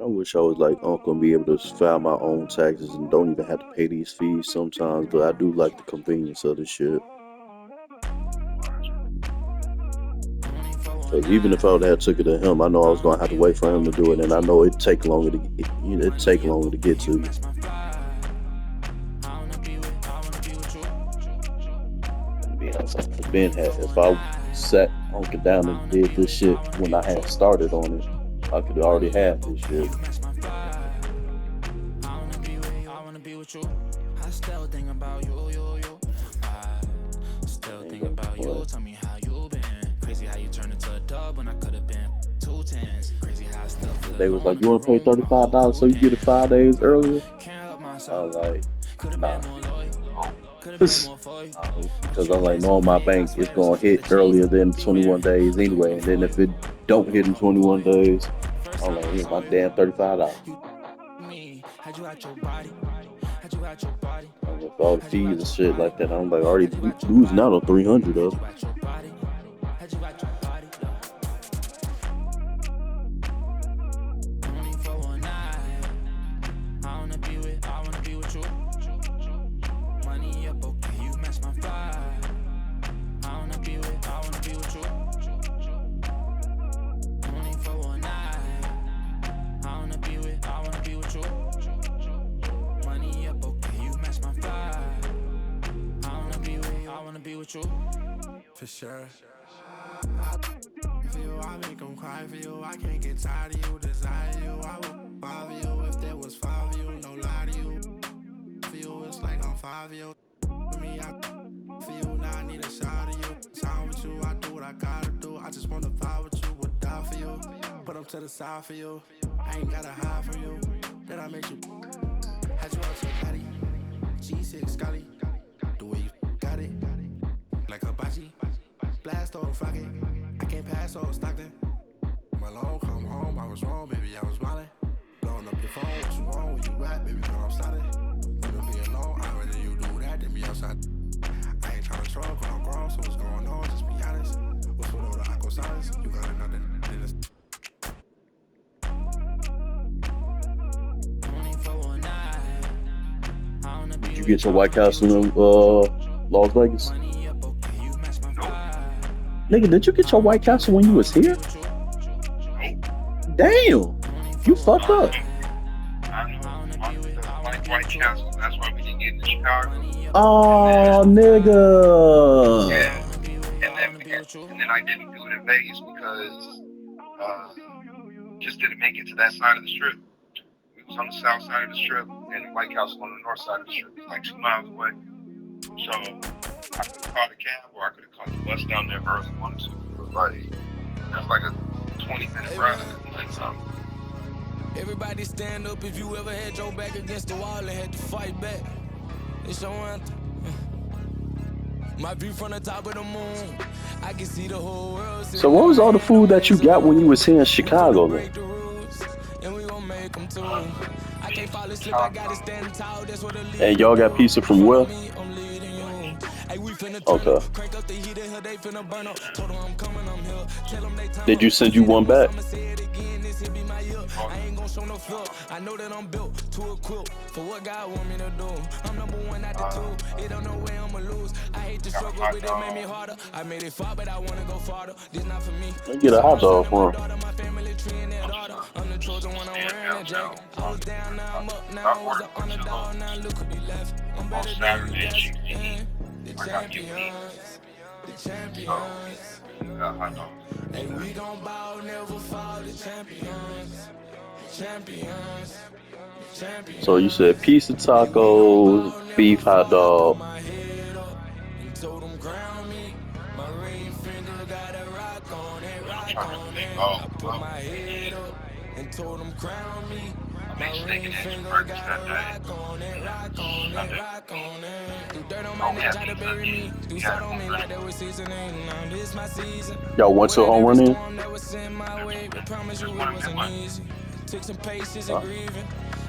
I wish I was like Uncle and be able to file my own taxes and don't even have to pay these fees sometimes, but I do like the convenience of this shit. Because even if I would have took it to him, I know I was gonna have to wait for him to do it, and I know it take longer to get to you. Being honest, Ben had if I sat Uncle down and did this shit when I had started on it, I could already have this shit. I still think about you. I still think about you. Tell me how you been. Crazy how you turned into a dub when I could have been 2 10s. Crazy how I still feel They was alone like, in "You the want to pay room. My whole $35 so you crew get it 5 days earlier?" can't help I myself. was like, Could have been "Nah." more loyal. Could have been more for you. Because I'm like, Straight no, so my fake. I bank is swear this gonna was for hit the cheese. earlier than Be 21 wearing. days Do anyway, it and then for if you. it don't hit in 21 days, First I'm time like, I yeah, my saw damn you. $35. You me. Had you at your body. Had you at your body. And with all the Had you fees at and your shit body. like that, I'm like already Had you at your losing body. out on 300 Had of. you at your body. Had you at your body. Only for one night. I wanna be with you. Money up, okay, you match my vibe. I wanna be with you. Only for one night. I wanna be with you. Money up, okay, you match my vibe. I wanna be with you. For sure. For you, I make them cry for you. I can't get tired of you, desire you. I would five you if there was five of you, no lie to you. For you, it's like I'm 5 years. For me, for you, now I need a shot of you. Time with you, I do what I gotta do. I just wanna vibe with you, would die for you. Put them to the side for you. I ain't gotta hide from you. Then I made you. Had you out your body. G6 Scotty. The way you got it. Like a baji. Blast on Friday. I can't pass on Stockton. Malone come home, I was wrong, baby, I was wildin'. Blowing up your phone, what you want, where you at, baby, girl, I'm sliding. You don't be alone, I'd rather you do that than be outside. I ain't tryna troll, cause I'm grown, so what's going on, just be honest. What's with all the aqua silence? You got another in this. Only for one night. Did you get your White Castle in Las Vegas? Nigga, did you get your White Castle when you was here? Damn, you fucked up. I like White Castle. That's why we didn't get into Chicago. Oh, nigga. Yeah, and then I didn't do it in Vegas because uh, just didn't make it to that side of the strip. We was on the south side of the strip, and White Castle on the north side of the strip. It's like 2 miles away. So I could have caught a cab or I could have caught the bus down there if I really wanted to. But like that's like a 20-minute ride. Like something. Everybody stand up if you ever had your back against the wall and had to fight back. It's your anthem. My view from the top of the moon. I can see the whole world. So what was all the food that you got when you was here in Chicago, man? Break the rules, and we gon' make them too. I can't fall asleep, I gotta stand tall. That's what the And y'all got pizza from where? I'm leading you. Hey, we finna turn Okay. up, crank up the heat in here, they finna burn up. Told them I'm coming, I'm here. Tell them they time Did you send you one back? I'ma say it again, this here be my year. I ain't gon' show no fear. I know that I'm built to equip for what God want me to do. I'm number one at the two. It don't know where I'ma lose. I hate to struggle, but it made me harder. I made it far, but I wanna go farther. This not for me. Let me get a hot dog for him. My family tree and that order. I'm the chosen one, I'm wearing that jacket. I was down, now I'm up, now I was an underdog, now look who be left. I'm better than you guys. The champions, the champions. Hey, we gon' bow, never fall. The champions, champions, champions. So you said pizza tacos, beef hot dog. Told them ground me. My ring finger got a rock on it, rock on it. I put my head up and told them crown me. My ring finger got a rock on it, rock on it, rock on it. Do dirt on my neck, try to bury me. Do salt on me like they was seasoning. Now this my season. Y'all went to a home run in? That was in my way, but promise you it wasn't easy. Took some patience and grieving.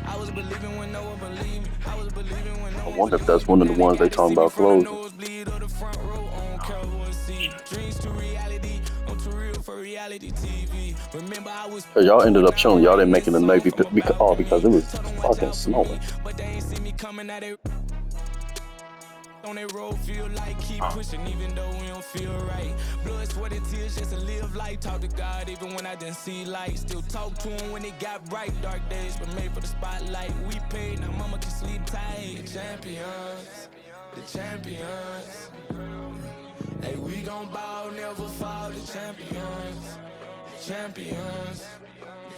I was believing when no one believed me. I was believing when no I one wonder if that's one of the ones they talking about closing. Dreams to reality, I'm too real for reality TV. Cause y'all ended up showing y'all didn't make it in the Navy because it was fucking snowing. But they ain't see me coming at it. On that road, feel like keep pushing, even though we don't feel right. Blood, sweat, and tears just to live life. Talk to God, even when I didn't see light. Still talk to him when it got bright. Dark days, but made for the spotlight. We paid, now mama can sleep tight. The champions, the champions. Hey, we gon' ball, never fall. The champions, champions,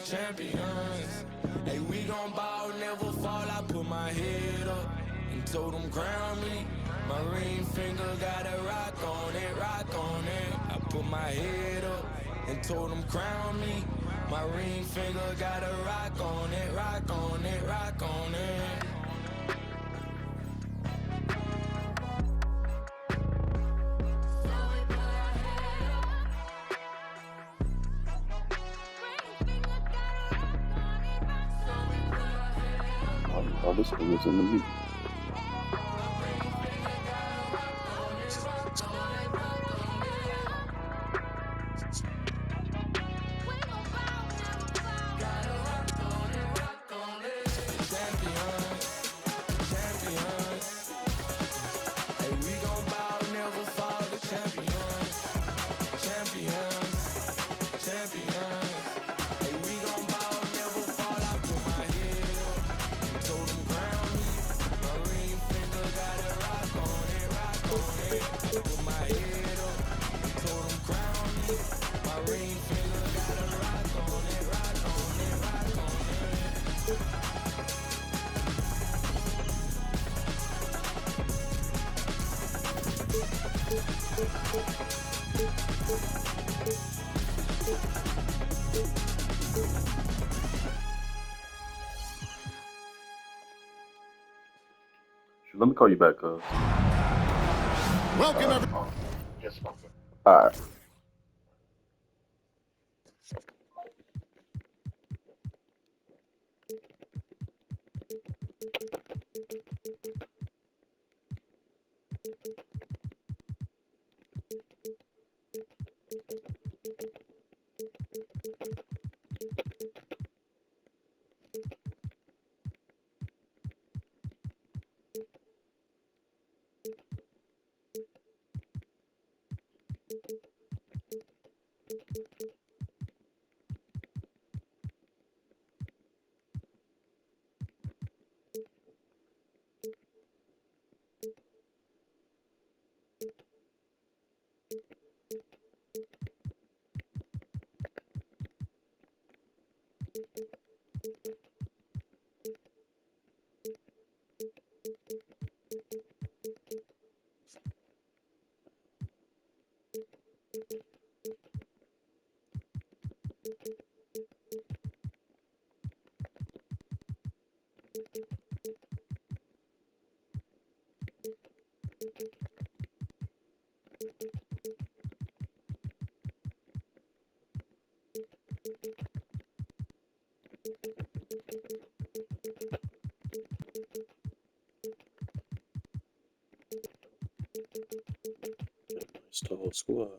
champions. Hey, we gon' ball, never fall. I put my head up and told them crown me. My ring finger got a rock on it, rock on it. I put my head up and told them crown me. My ring finger got a rock on it, rock on it, rock on it. Oh, this thing was in the meat. Let me call you back, cuz. Welcome, everyone. Yes, my friend. All right. It's the whole squad.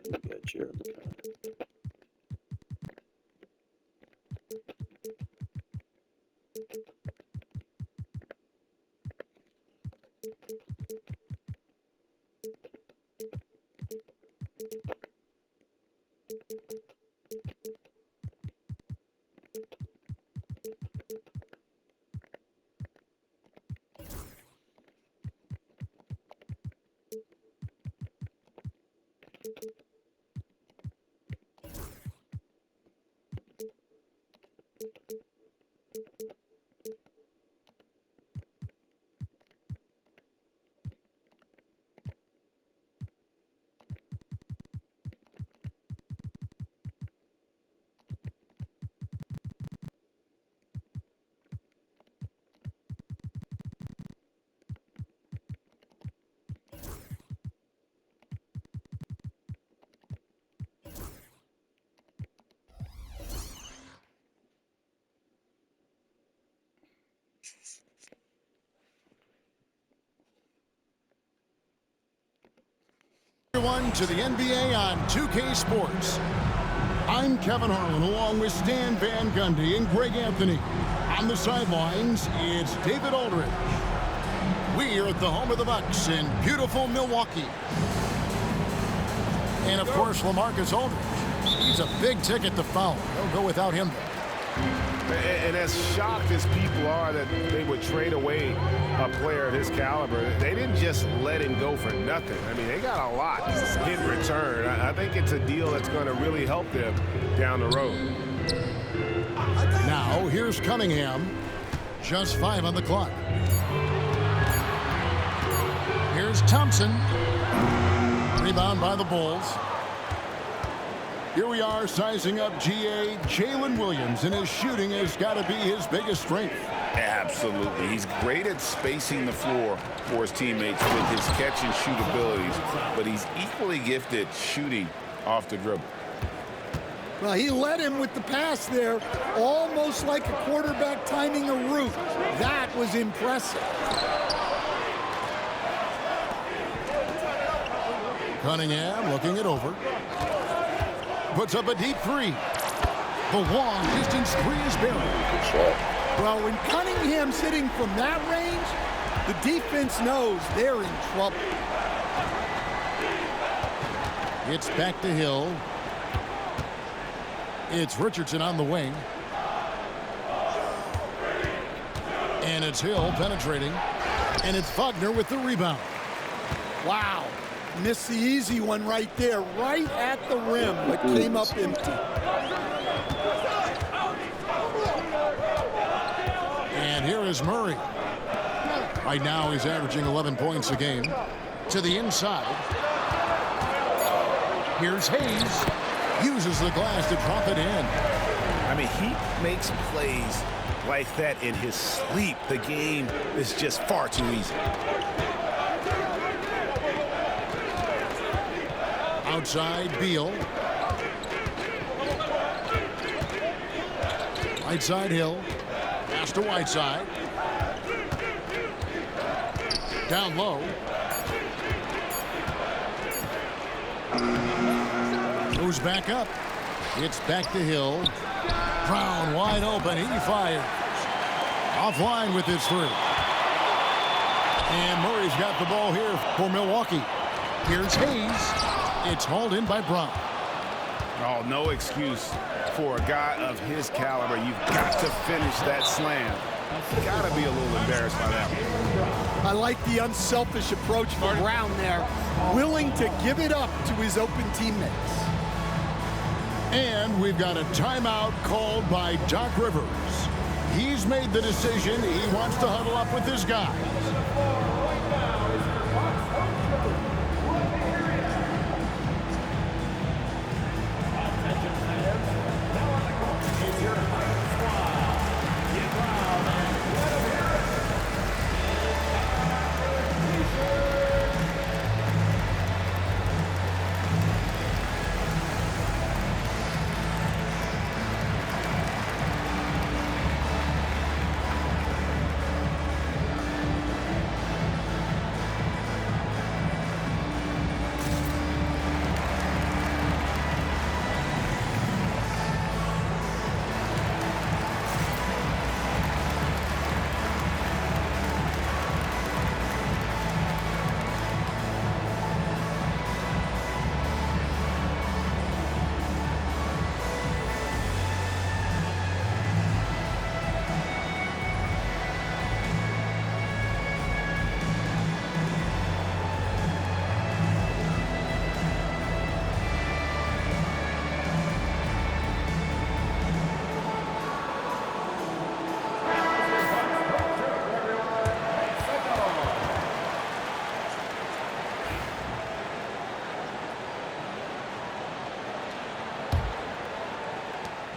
We got Jeremy. everyone, to the NBA on 2K Sports. I'm Kevin Harlan along with Stan Van Gundy and Greg Anthony. On the sidelines, it's David Aldridge. We are at the home of the Bucks in beautiful Milwaukee. And, of course, LaMarcus Aldridge. He's a big ticket to foul. They'll go without him. And as shocked as people are that they would trade away a player of his caliber, they didn't just let him go for nothing. I mean, they got a lot in return. I think it's a deal that's going to really help them down the road. Now, here's Cunningham. Just 5 on the clock. Here's Thompson. Rebound by the Bulls. Here we are sizing up GA Jalen Williams, and his shooting has got to be his biggest strength. Absolutely. He's great at spacing the floor for his teammates with his catch and shoot abilities, but he's equally gifted shooting off the dribble. Well, he led him with the pass there, almost like a quarterback timing a route. That was impressive. Cunningham looking it over. Puts up a deep three. The long distance three is buried. Well, when Cunningham's hitting from that range, the defense knows they're in trouble. It's back to Hill. It's Richardson on the wing. And it's Hill penetrating. And it's Wagner with the rebound. Wow. Missed the easy one right there, right at the rim, but came up empty. And here is Murray. Right now he's averaging 11 points a game. To the inside. Here's Hayes. Uses the glass to drop it in. I mean, he makes plays like that in his sleep. The game is just far too easy. Outside, Beal. Right side, Hill. Pass to Whiteside. Down low. Moves back up. It's back to Hill. Brown wide open. He fires. Offline with his three. And Murray's got the ball here for Milwaukee. Here's Hayes. It's hauled in by Brown. Oh, no excuse for a guy of his caliber. You've got to finish that slam. You've got to be a little embarrassed by that one. I like the unselfish approach from Brown there, willing to give it up to his open teammates. And we've got a timeout called by Doc Rivers. He's made the decision. He wants to huddle up with his guys.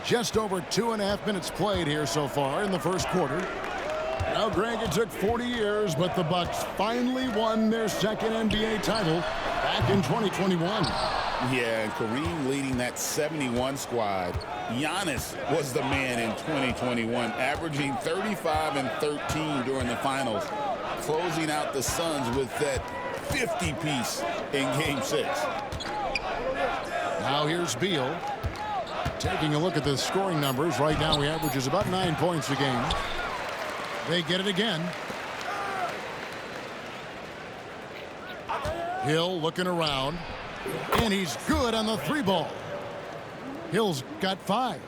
Just over 2.5 minutes played here so far in the first quarter. Now, Greg, it took 40 years, but the Bucks finally won their second NBA title back in 2021. Yeah, and Kareem leading that 71 squad. Giannis was the man in 2021, averaging 35 and 13 during the finals, closing out the Suns with that 50-piece in Game 6. Now here's Beal. Taking a look at the scoring numbers. Right now he averages about 9 points a game. They get it again. Hill looking around. And he's good on the 3-ball. Hill's got 5.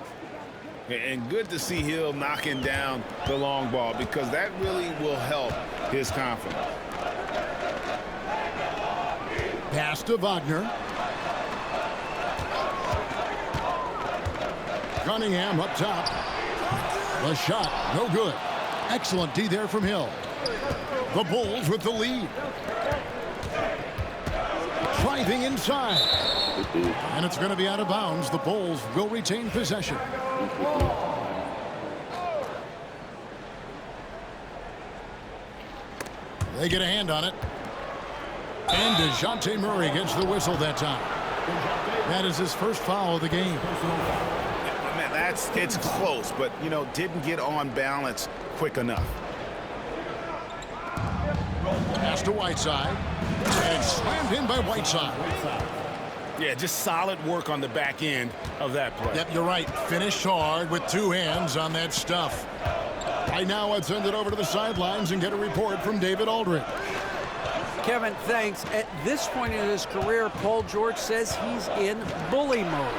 And good to see Hill knocking down the long ball because that really will help his confidence. Pass to Wagner. Cunningham up top. The shot, no good. Excellent D there from Hill. The Bulls with the lead. Driving inside. And it's going to be out of bounds. The Bulls will retain possession. They get a hand on it. And DeJounte Murray gets the whistle that time. That is his first foul of the game. Man, it's close, but, you know, didn't get on balance quick enough. Pass to Whiteside. And slammed in by Whiteside. Yeah, just solid work on the back end of that play. Yep, you're right. Finished hard with 2 hands on that stuff. Right now, I'd send it over to the sidelines and get a report from David Aldridge. Kevin, thanks. At this point in his career, Paul George says he's in bully mode.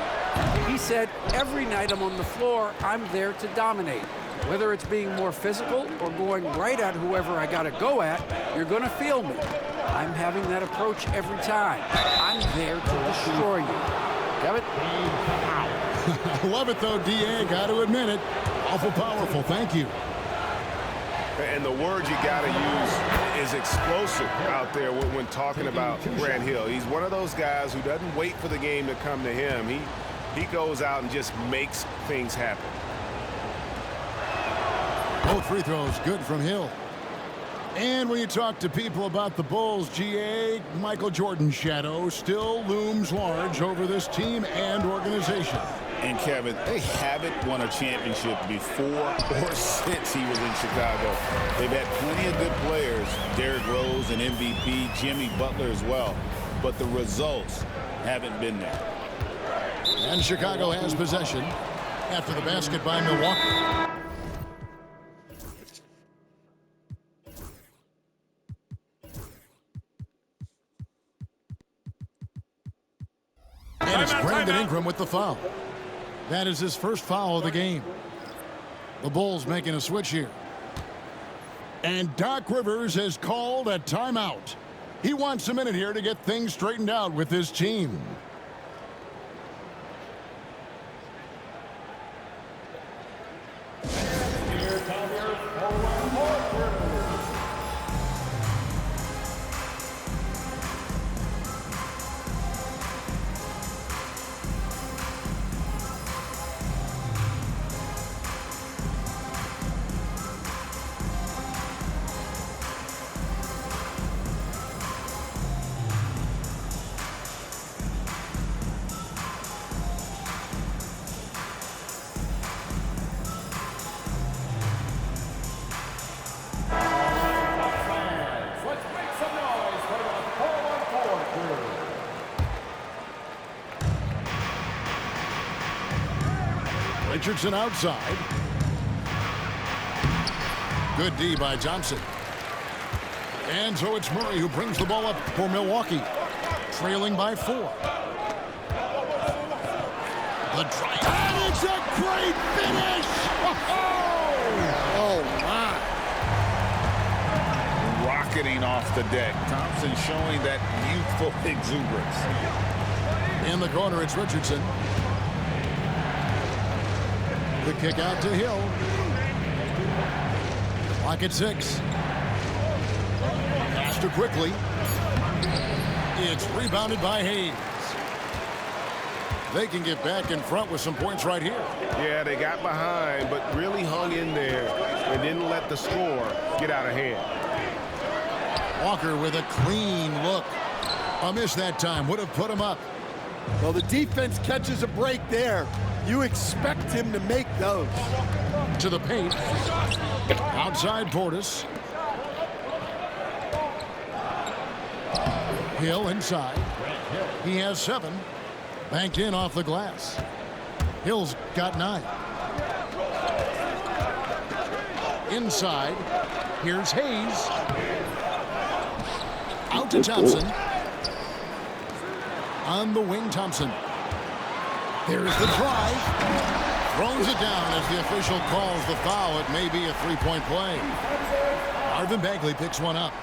He said, every night I'm on the floor, I'm there to dominate. Whether it's being more physical or going right at whoever I got to go at, you're going to feel me. I'm having that approach every time. I'm there to destroy you. Kevin? I love it, though, D.A. Got to admit it. Awful powerful. Thank you. And the word you got to use is explosive out there when talking about Grant Hill. He's one of those guys who doesn't wait for the game to come to him. He goes out and just makes things happen. Both free throws good from Hill. And when you talk to people about the Bulls, GA, Michael Jordan's shadow still looms large over this team and organization. And Kevin, they haven't won a championship before or since he was in Chicago. They've had plenty of good players, Derrick Rose and MVP, Jimmy Butler as well, but the results haven't been there. And Chicago has possession after the basket by Milwaukee. And it's Brandon Ingram with the foul. That is his first foul of the game. The Bulls making a switch here. And Doc Rivers has called a timeout. He wants a minute here to get things straightened out with his team. Richardson outside. Good D by Johnson. And so it's Murray who brings the ball up for Milwaukee. Trailing by 4. The drive. And it's a great finish! Oh, my. Rocketing off the deck. Thompson showing that youthful exuberance. In the corner, it's Richardson. The kick out to Hill. Clock at 6. Pass to quickly. It's rebounded by Hayes. They can get back in front with some points right here. Yeah, they got behind, but really hung in there and didn't let the score get out of hand. Walker with a clean look. A miss that time. Would have put him up. Well, the defense catches a break there. You expect him to make those. To the paint. Outside Portis. Hill inside. He has 7. Banked in off the glass. Hill's got 9. Inside. Here's Hayes. Out to Thompson. On the wing, Thompson. There's the drive. Throws it down as the official calls the foul. It may be a 3-point play. Marvin Bagley picks one up.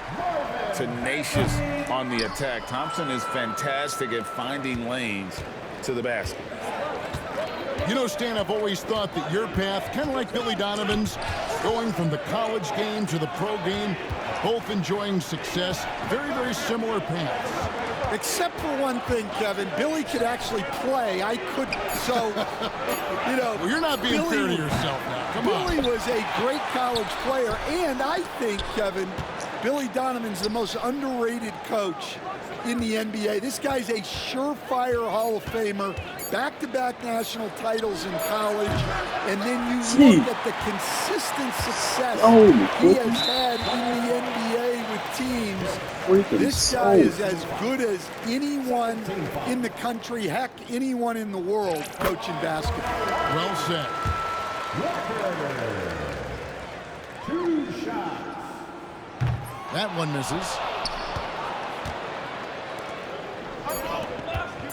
Tenacious on the attack. Thompson is fantastic at finding lanes to the basket. You know, Stan, I've always thought that your path, kind of like Billy Donovan's, going from the college game to the pro game, both enjoying success, very, very similar paths. Except for one thing, Kevin. Billy could actually play. I couldn't. So, you know. Well, you're not being fair to yourself now. Come on. Billy was a great college player. And I think, Kevin, Billy Donovan's the most underrated coach in the NBA. This guy's a surefire Hall of Famer. Back-to-back national titles in college. And then you look at the consistent success he has had in the NBA with teams. This guy is as good as anyone in the country, heck, anyone in the world coaching basketball. Well said. 2 shots. That one misses.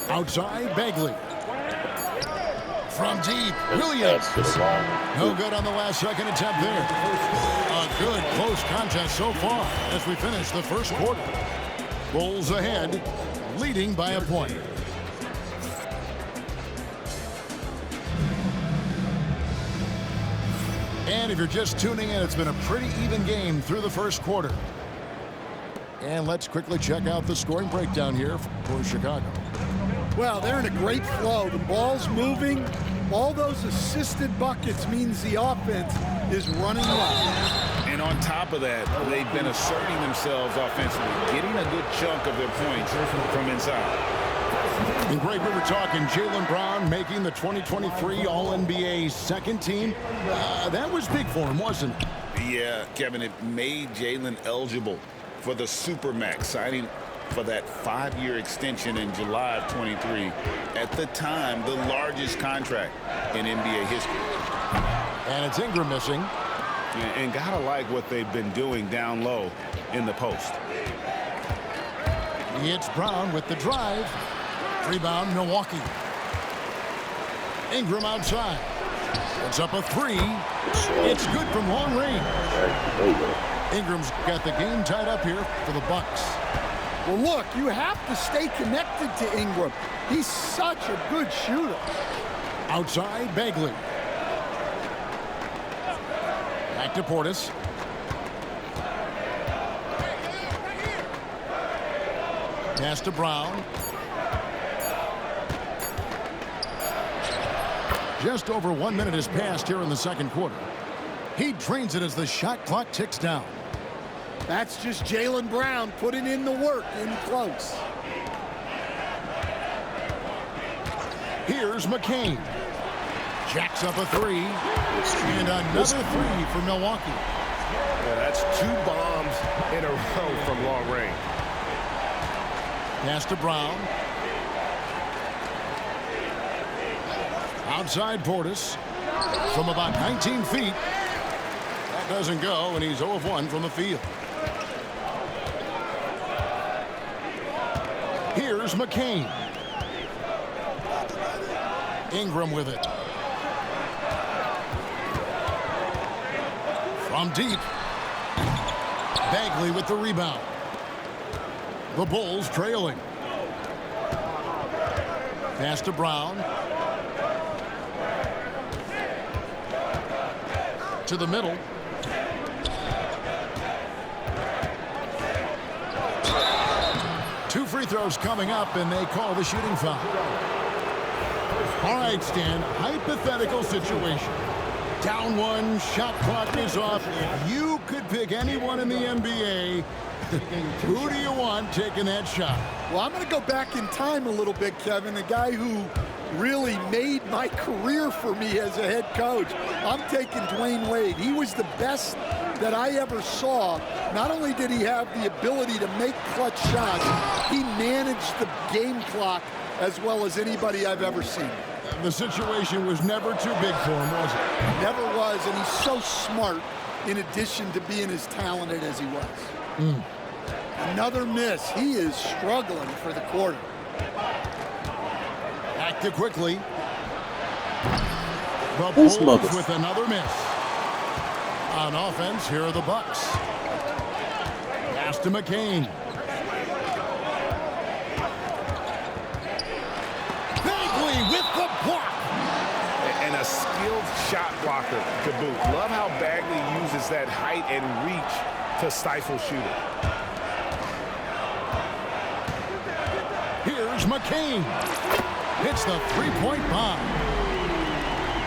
Outside, Bagley. From deep, Williams. No good on the last second attempt there. A good close contest so far as we finish the first quarter. Bulls ahead, leading by a point. And if you're just tuning in, it's been a pretty even game through the first quarter. And let's quickly check out the scoring breakdown here for Chicago. Well, they're in a great flow. The ball's moving. All those assisted buckets means the offense is running well. And on top of that, they've been asserting themselves offensively, getting a good chunk of their points from inside. And great, we were talking Jaylen Brown making the 2023 All-NBA second team. That was big for him, wasn't it? Yeah, Kevin, it made Jaylen eligible for the Supermax, signing for that 5-year extension in July of 23. At the time, the largest contract in NBA history. And it's Ingram missing. And gotta like what they've been doing down low in the post. It's Brown with the drive. Rebound, Milwaukee. Ingram outside. Puts up a 3. It's good from long range. Ingram's got the game tied up here for the Bucks. Well, look, you have to stay connected to Ingram. He's such a good shooter. Outside, Bagley. Back to Portis. Pass to Brown. Just over 1 minute has passed here in the second quarter. He drains it as the shot clock ticks down. That's just Jaylen Brown putting in the work in close. Here's McCain. Jacks up a 3. And another 3 for Milwaukee. Well, that's 2 bombs in a row from long range. Pass to Brown. Outside Portis from about 19 feet. That doesn't go, and he's 0 of 1 from the field. Here's McCain. Ingram with it. From deep. Bagley with the rebound. The Bulls trailing. Pass to Brown. To the middle. Two free throws coming up, and they call the shooting foul. All right, Stan, hypothetical situation. Down 1, shot clock is off. If you could pick anyone in the NBA, who do you want taking that shot? Well, I'm going to go back in time a little bit, Kevin. The guy who really made my career for me as a head coach. I'm taking Dwayne Wade. He was the best that I ever saw. Not only did he have the ability to make clutch shots, he managed the game clock as well as anybody I've ever seen. The situation was never too big for him, was it? Never was, and he's so smart in addition to being as talented as he was. Another miss. He is struggling for the quarter. Back to quickly. The This Bulls mother- with another miss. On offense, here are the Bucks. Pass to McCain. Bagley with the block. And a skilled shot blocker to boot. Love how Bagley uses that height and reach to stifle shooting. Here's McCain. Hits the three-point bomb.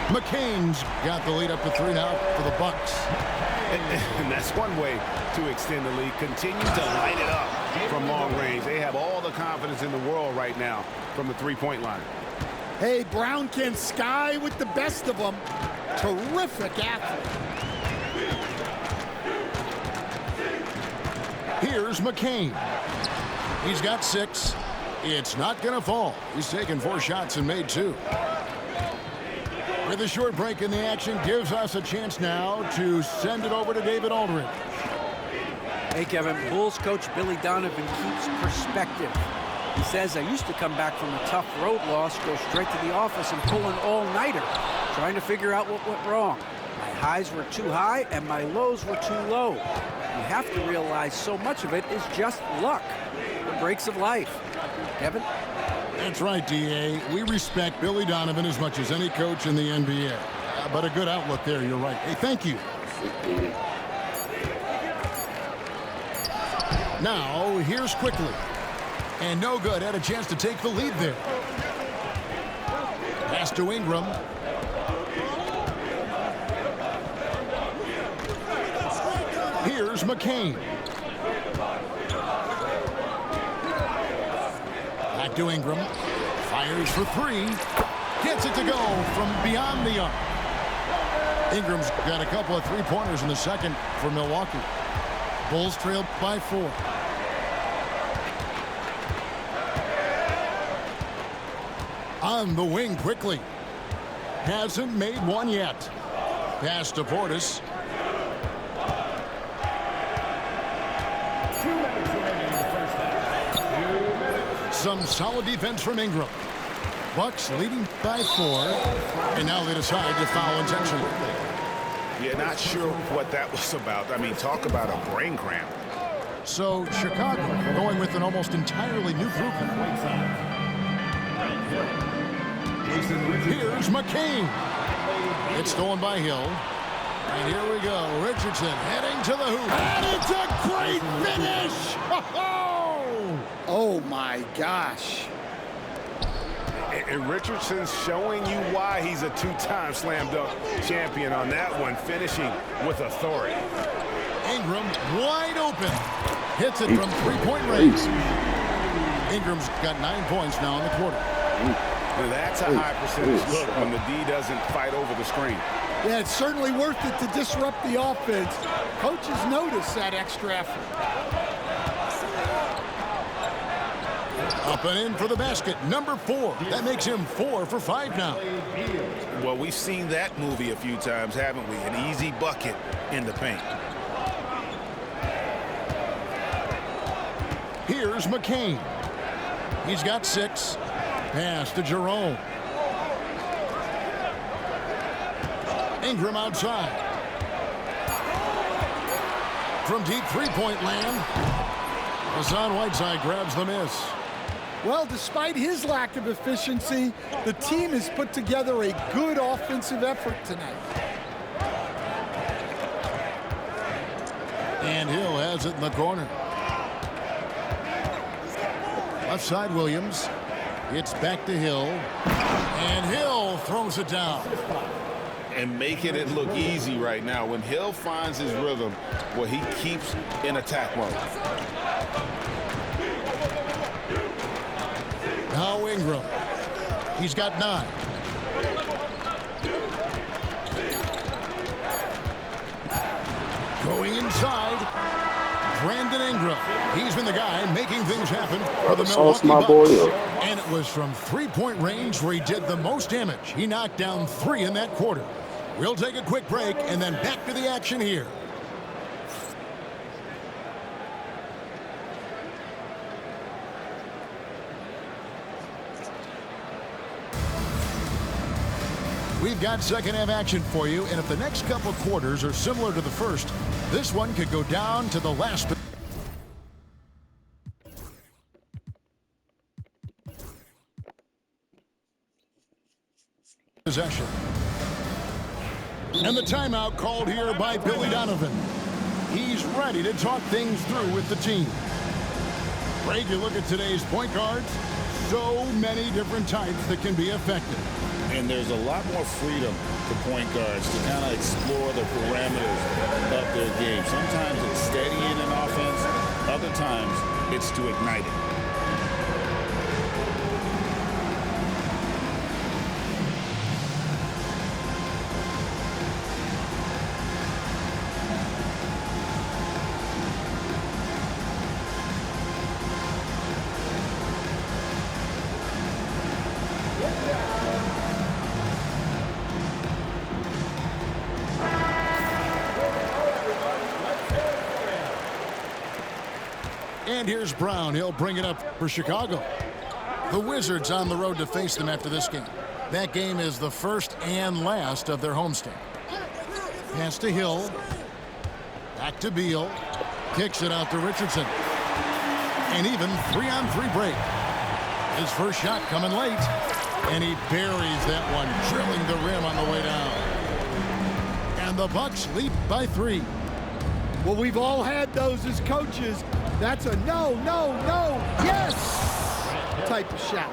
McCain's got the lead up to 3 now for the Bucks. And that's one way to extend the lead. Continue to light it up from long range. They have all the confidence in the world right now from the three-point line. Hey, Brown can sky with the best of them. Terrific athlete. Here's McCain. He's got 6. It's not going to fall. He's taken 4 shots and made 2. With a short break in the action, gives us a chance now to send it over to David Aldridge. Hey, Kevin, Bulls coach Billy Donovan keeps perspective. He says, I used to come back from a tough road loss, go straight to the office and pull an all-nighter, trying to figure out what went wrong. My highs were too high and my lows were too low. You have to realize so much of it is just luck, the breaks of life. Kevin? That's right, D.A. We respect Billy Donovan as much as any coach in the NBA. But a good outlook there, you're right. Hey, thank you. Now, here's quickly. And no good. Had a chance to take the lead there. Pass to Ingram. Here's McCain. Back to Ingram. Fires for 3. Gets it to go from beyond the arc. Ingram's got a couple of three-pointers in the second for Milwaukee. Bulls trailed by 4. On the wing quickly. Hasn't made one yet. Pass to Portis. Some solid defense from Ingram. Bucks leading by 4. And now they decide to foul intentionally. Yeah, not sure what that was about. I mean, talk about a brain cramp. So Chicago going with an almost entirely new group. Here's McCain. It's stolen by Hill. And here we go. Richardson heading to the hoop. And it's a great finish! Oh, my gosh. And Richardson's showing you why he's a 2-time slam dunk champion on that one, finishing with authority. Ingram wide open. Hits it from 3-point range. Ingram's got 9 points now in the quarter. Now that's a high percentage look when the D doesn't fight over the screen. Yeah, it's certainly worth it to disrupt the offense. Coaches notice that extra effort. Up and in for the basket, number 4. That makes him 4 for 5 now. Well, we've seen that movie a few times, haven't we? An easy bucket in the paint. Here's McCain. He's got 6. Pass to Jerome. Ingram outside. From deep 3-point land, Hassan Whiteside grabs the miss. Well, despite his lack of efficiency, the team has put together a good offensive effort tonight. And Hill has it in the corner. Left side Williams. It's back to Hill. And Hill throws it down. And making it look easy right now. When Hill finds his rhythm, well, he keeps in attack mode. Now Ingram. He's got 9. Going Going inside. Brandon Ingram. He's been the guy making things happen for the Milwaukee Bucks. And it was from three-point range where he did the most damage. He knocked down 3 in that quarter. We'll take a quick break and then back to the action here. We've got second half action for you, and if the next couple quarters are similar to the first, this one could go down to the last possession. And the timeout called here by Billy Donovan. He's ready to talk things through with the team. Greg, you look at today's point guards, so many different types that can be effective. And there's a lot more freedom for point guards to kind of explore the parameters of their game. Sometimes it's steadying an offense. Other times it's to ignite it. And here's Brown. He'll bring it up for Chicago. The Wizards on the road to face them after this game. That game is the first and last of their homestand. Pass to Hill. Back to Beal. Kicks it out to Richardson. An even 3-on-3 break. His first shot coming late. And he buries that one, drilling the rim on the way down. And the Bucks lead by 3. Well, we've all had those as coaches. That's a no, no, no, yes type of shot.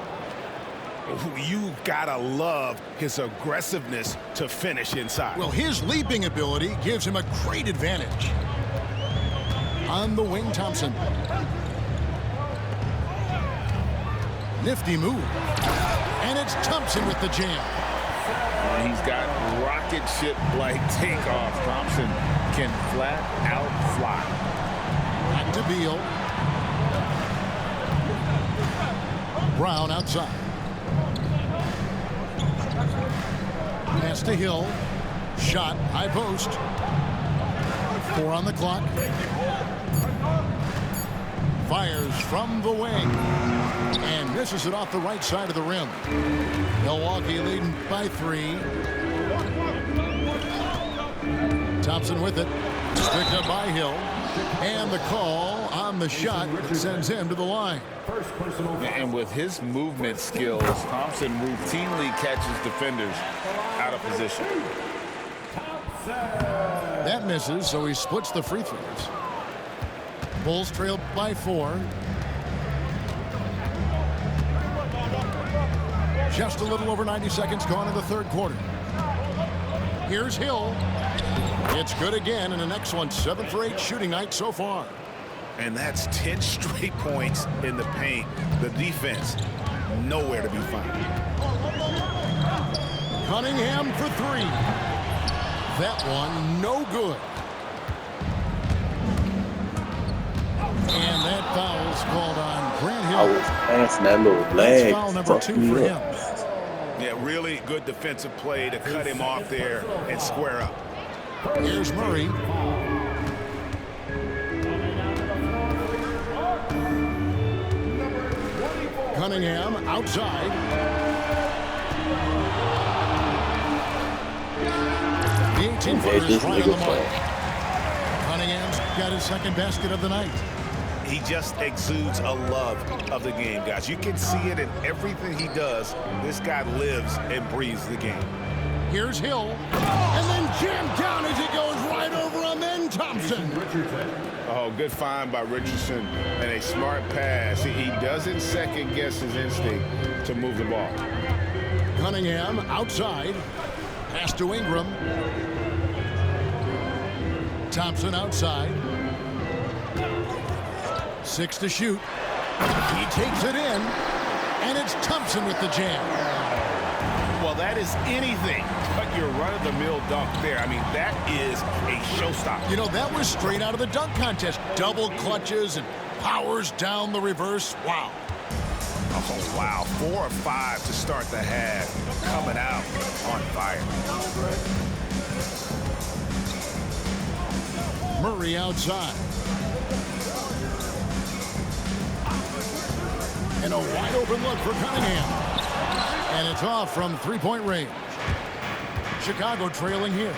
You gotta love his aggressiveness to finish inside. Well, his leaping ability gives him a great advantage. On the wing, Thompson. Nifty move. And it's Thompson with the jam. And he's got rocket ship-like takeoff. Thompson can flat out fly. Back to Beal. Brown outside. Pass to Hill. Shot, high post. 4 on the clock. Fires from the wing. And misses it off the right side of the rim. Milwaukee leading by 3. Thompson with it. Picked up by Hill. And the call on the shot sends him to the line. And with his movement skills, Thompson routinely catches defenders out of position. That misses, so he splits the free throws. Bulls trail by 4. Just a little over 90 seconds gone in the third quarter. Here's Hill. It's good again, and the next one 7 for 8 shooting night so far. And that's 10 straight points in the paint. The defense, nowhere to be found. Cunningham for 3. That one, no good. And that foul's called on Grant Hill. I was passing that little leg. That's foul number 2 for him. Yeah, really good defensive play to cut him off there and square up. Here's Murray. Cunningham outside. The 18-footer is right on the mark. Cunningham's got his second basket of the night. He just exudes a love of the game, guys. You can see it in everything he does. This guy lives and breathes the game. Here's Hill, and then jammed down as he goes right over him, then Thompson. Oh, good find by Richardson and a smart pass. He doesn't second-guess his instinct to move the ball. Cunningham outside, pass to Ingram. Thompson outside. 6 to shoot. He takes it in, and it's Thompson with the jam. well, that is anything but your run-of-the-mill dunk there. I mean, that is a showstopper. You know, that was straight out of the dunk contest. Double clutches and powers down the reverse. Wow. Oh, wow. 4 of 5 to start the half. Coming out on fire. Murray outside. And a wide open look for Cunningham. And it's off from three-point range. Chicago trailing here.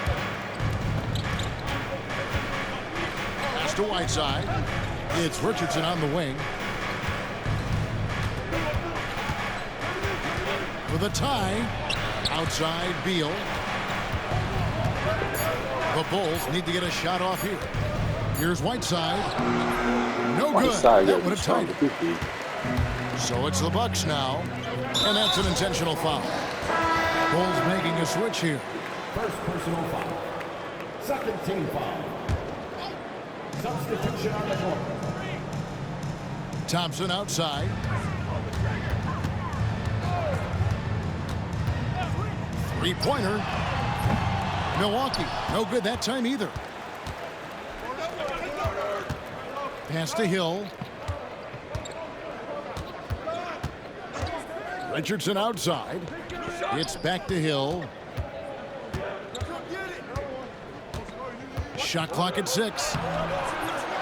Pass to Whiteside. It's Richardson on the wing. For the tie. Outside Beal. The Bulls need to get a shot off here. Here's Whiteside. No good. That would have tied it. So it's the Bucks now. And that's an intentional foul. Bulls making a switch here. First personal foul. Second team foul. Substitution on the court. Thompson outside. Three-pointer. Milwaukee. No good that time either. Pass to Hill. Richardson outside. It's back to Hill. Shot clock at 6.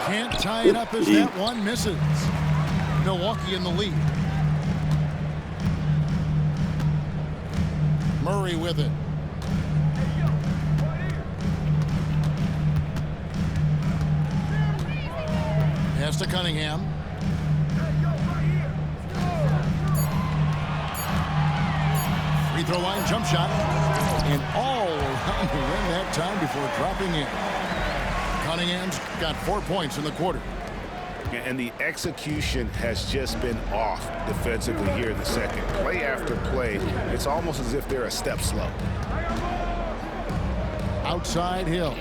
Can't tie it up as that one misses. Milwaukee in the lead. Murray with it. Pass to Cunningham. Free throw line jump shot. And all around the rim that time before dropping in. Cunningham's got 4 points in the quarter. And the execution has just been off defensively here in the second. Play after play, it's almost as if they're a step slow. Outside Hill.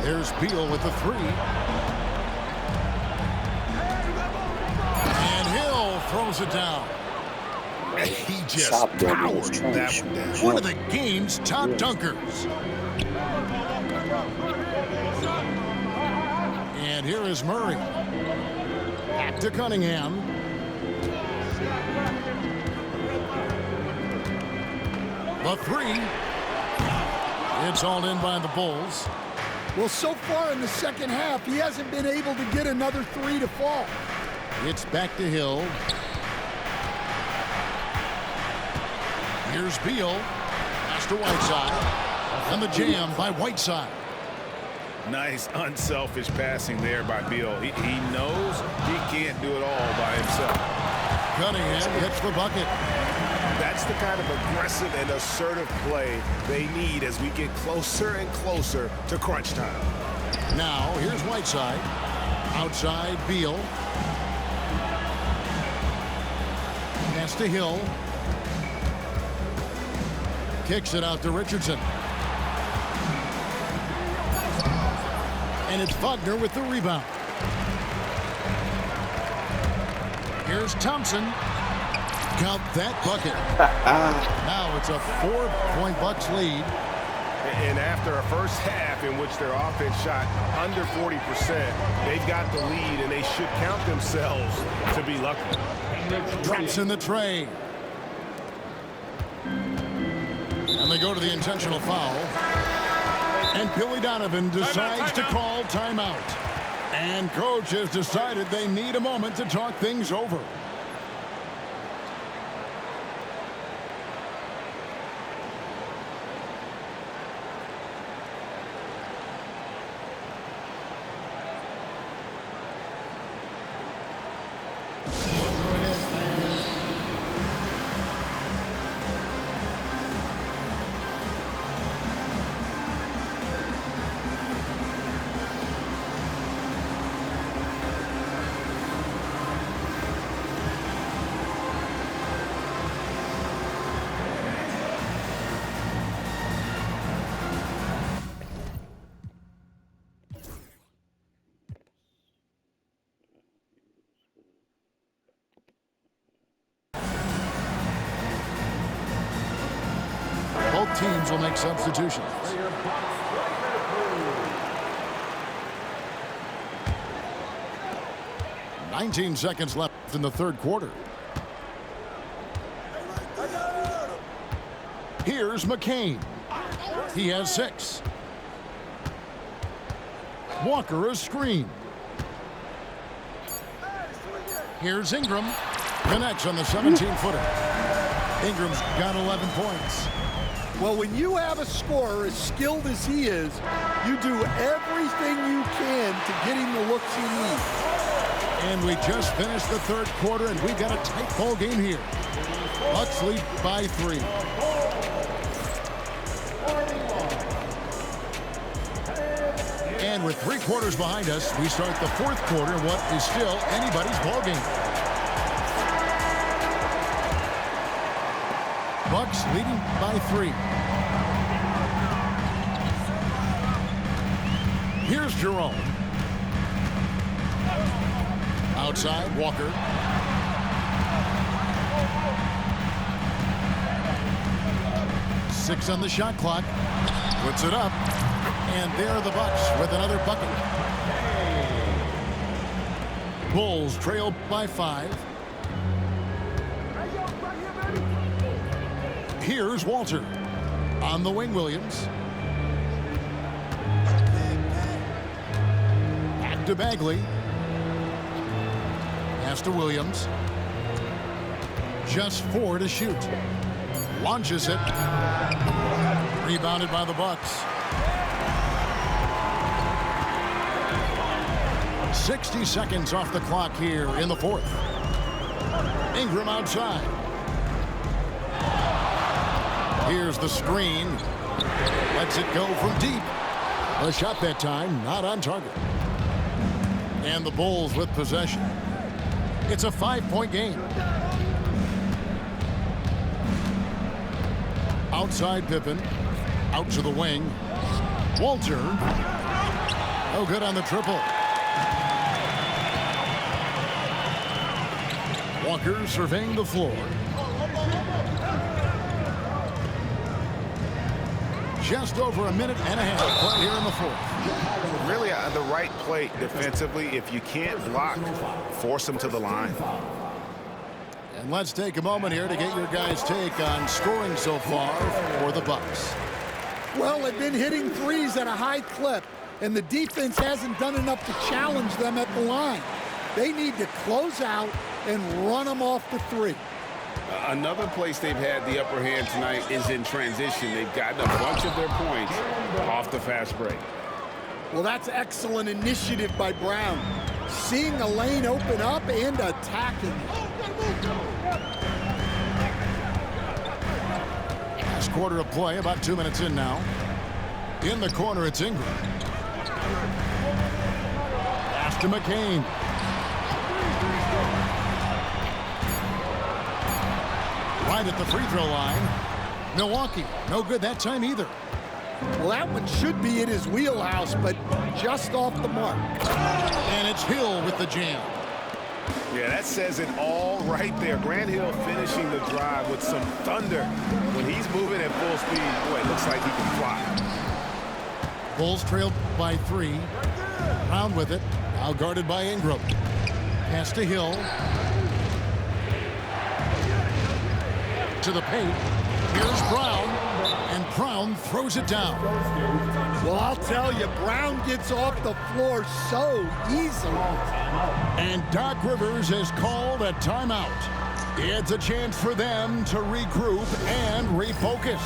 There's Beal with the 3. And Hill throws it down. He just powered that one down. One of the game's top dunkers. And here is Murray. Back to Cunningham. The 3. It's all in by the Bulls. Well, so far in the second half, he hasn't been able to get another 3 to fall. It's back to Hill. Here's Beal. Pass to Whiteside. And the jam by Whiteside. Nice, unselfish passing there by Beal. He knows he can't do it all by himself. Cunningham gets the bucket. That's the kind of aggressive and assertive play they need as we get closer and closer to crunch time. Now, here's Whiteside. Outside, Beal. Pass to Hill. Kicks it out to Richardson. And it's Wagner with the rebound. Here's Thompson. Count that bucket. Now it's a 4-point Bucks lead. And after a first half in which their offense shot under 40%, they've got the lead and they should count themselves to be lucky. Drops in the tray. And they go to the intentional foul. And Billy Donovan decides to call timeout. And coach has decided they need a moment to talk things over. Both teams will make substitutions. "19 seconds left in the third quarter. Here's McCain. He has 6. Walker a screen. Here's Ingram. Connects on the 17-footer. Ingram's got 11 points. Well, when you have a scorer as skilled as he is, you do everything you can to get him the looks he needs. And we just finished the third quarter, and we've got a tight ball game here. Bucks lead by 3. And with 3 quarters behind us, we start the fourth quarter in what is still anybody's ball game. Bucks leading by 3. Here's Jerome. Outside, Walker. Six on the shot clock. Puts it up. And there are the Bucks with another bucket. Bulls trail by 5. Here's Walter. On the wing, Williams. Back to Bagley. Pass to Williams. Just 4 to shoot. Launches it. Rebounded by the Bucks. 60 seconds off the clock here in the fourth. Ingram outside. Here's the screen. Lets it go from deep. A shot that time, not on target. And the Bulls with possession. It's a 5-point game. Outside Pippen. Out to the wing. Walter. No good on the triple. Walker surveying the floor. Just over a minute and a half play here in the fourth. Really the right play defensively. If you can't block, force them to the line. And let's take a moment here to get your guys' take on scoring so far for the Bucks. Well, they've been hitting threes at a high clip, and the defense hasn't done enough to challenge them at the line. They need to close out and run them off the 3. Another place they've had the upper hand tonight is in transition. They've gotten a bunch of their points off the fast break. Well, that's excellent initiative by Brown. Seeing a lane open up and attacking it. Last quarter of play, about 2 minutes in now. In the corner, it's Ingram. Pass to McCain. Right at the free throw line. Milwaukee, no good that time either. Well, that one should be in his wheelhouse, but just off the mark. And it's Hill with the jam. Yeah, that says it all right there. Grant Hill finishing the drive with some thunder. When he's moving at full speed, boy, it looks like he can fly. Bulls trailed by 3. Brown with it. Now guarded by Ingram. Pass to Hill. To the paint. Here's Brown. And Brown throws it down. Well, I'll tell you, Brown gets off the floor so easily. And Doc Rivers has called a timeout. It's a chance for them to regroup and refocus.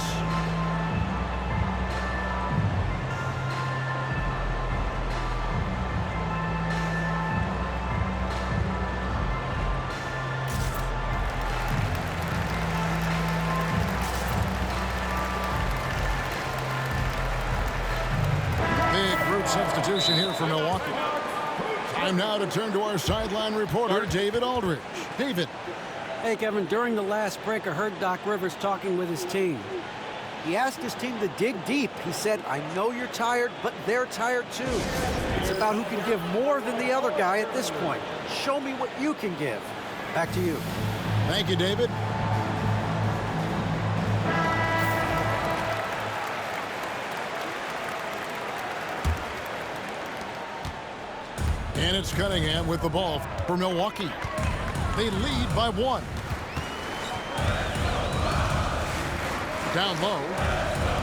Substitution here for Milwaukee. Time now to turn to our sideline reporter, David Aldridge. David. Hey, Kevin, during the last break, I heard Doc Rivers talking with his team. He asked his team to dig deep. He said, I know you're tired, but they're tired too. It's about who can give more than the other guy at this point. Show me what you can give. Back to you. Thank you, David. And it's Cunningham with the ball for Milwaukee. They lead by 1. Down low.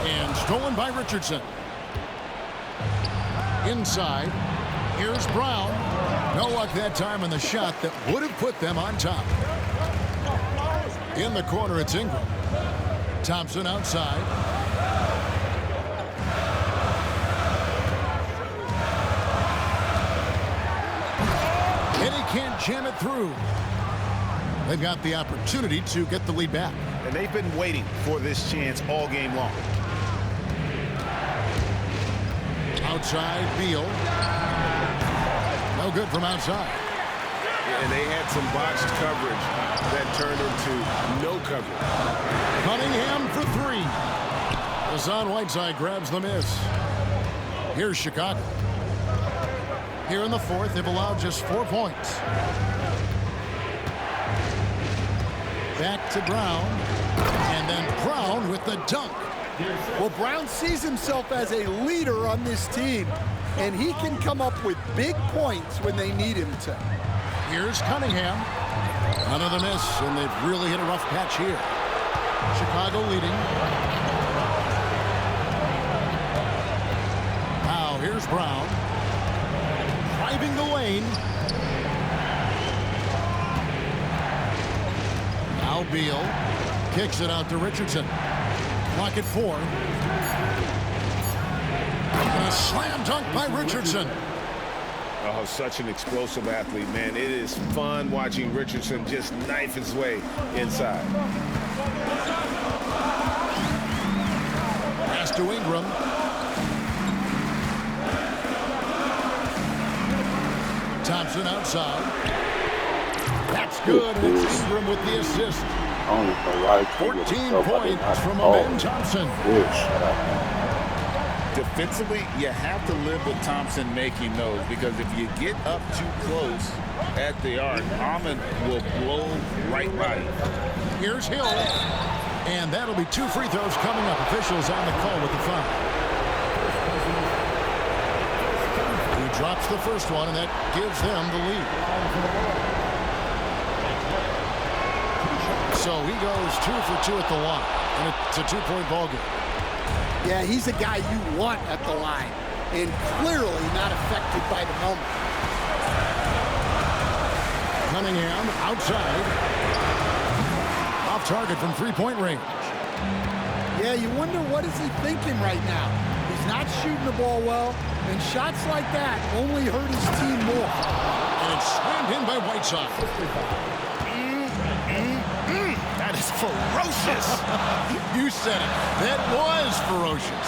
And stolen by Richardson. Inside. Here's Brown. No luck that time on the shot that would have put them on top. In the corner, it's Ingram. Thompson outside. And he can't jam it through. They've got the opportunity to get the lead back. And they've been waiting for this chance all game long. Outside, Beal. No good from outside. And they had some botched coverage that turned into no coverage. Cunningham for 3. Hassan Whiteside grabs the miss. Here's Chicago. Here in the fourth, they've allowed just 4 points. Back to Brown. And then Brown with the dunk. Well, Brown sees himself as a leader on this team, and he can come up with big points when they need him to. Here's Cunningham. Another miss, and they've really hit a rough patch here. Chicago leading. Now here's Brown. Driving the lane. Now Beal. Kicks it out to Richardson. Clock at 4. And a slam dunk by Richardson. Oh, such an explosive athlete, man. It is fun watching Richardson just knife his way inside. Pass to Ingram. Thompson outside. That's good. And it's Ingram with the assist. 14 points from Amen Thompson. Defensively, you have to live with Thompson making those, because if you get up too close at the arc, Ahmed will blow right by you. Here's Hill. And that'll be 2 free throws coming up. Officials on the call with the foul. He drops the first one, and that gives them the lead. So he goes 2 for 2 at the line, and it's a 2-point ball game. Yeah, he's a guy you want at the line, and clearly not affected by the moment. Cunningham outside. Off target from 3-point range. Yeah, you wonder what is he thinking right now. He's not shooting the ball well, and shots like that only hurt his team more. And it's slammed in by Whiteside. That is ferocious. You said it. That was ferocious.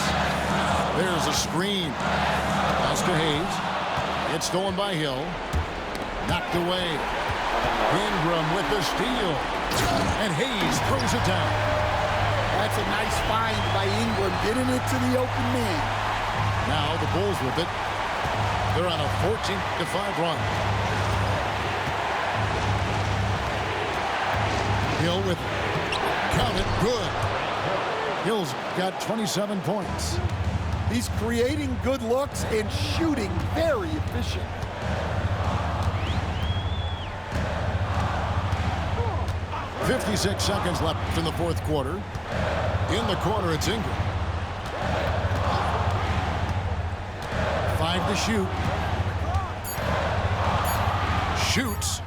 There's a screen. Pass to Hayes. It's stolen by Hill. Knocked away. Ingram with the steal. And Hayes throws it down. That's a nice find by Ingram, getting it to the open man. Now the Bulls with it. They're on a 14-5 run. Hill with count it, good. Hill's got 27 points. He's creating good looks and shooting very efficient. .56 seconds left in the fourth quarter. In the corner, it's Ingram. 5 to shoot. Shoots.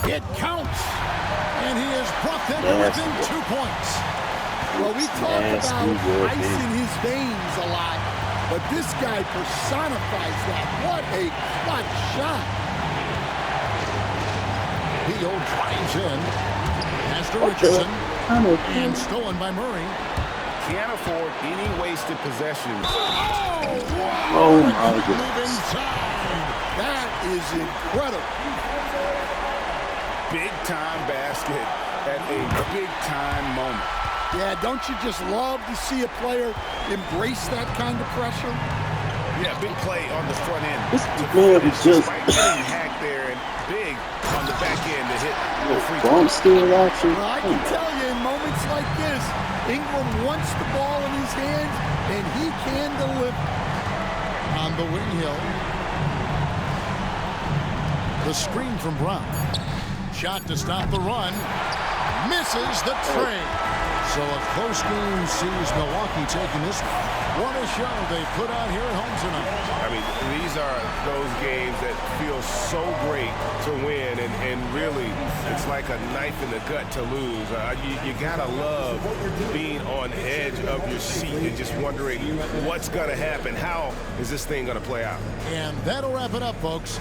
It counts. And he has brought them to within 2 points. Well, we talk about ice in his veins a lot, but this guy personifies that. What a clutch shot. Beal drives in. Pass to Richardson. And stolen by Murray. Can't afford any wasted possessions. Oh my goodness. That is incredible. Big-time basket at a big-time moment. Yeah, don't you just love to see a player embrace that kind of pressure? Yeah, big play on the front end. This man is just getting hacked there, and big on the back end to hit the free throw. bump steal action. Well, I can tell you, in moments like this, Ingram wants the ball in his hands, and he can deliver. On the wing, Hill. The screen from Brown. Shot to stop the run. Misses the trade. So a close game sees Milwaukee taking this one. What a show they put out here at home tonight. I mean, these are those games that feel so great to win, and really, it's like a knife in the gut to lose. You gotta love being on edge of your seat and just wondering what's gonna happen. How is this thing gonna play out? And that'll wrap it up, folks.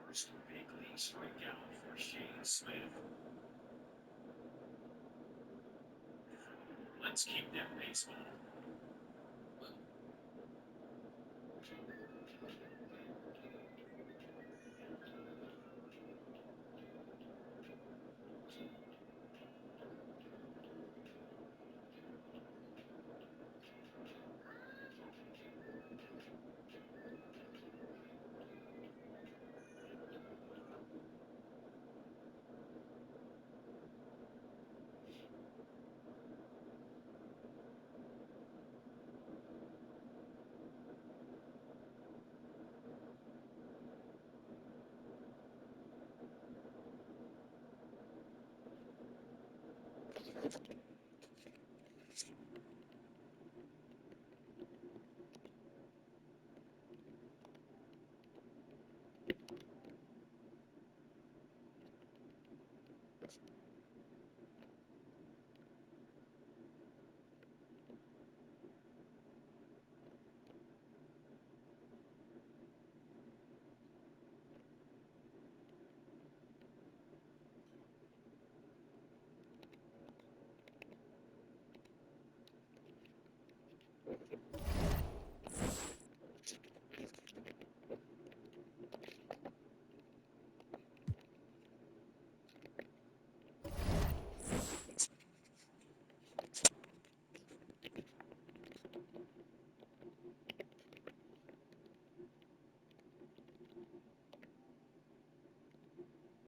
First big league strikeout for Shane Smith. Let's keep that baseball.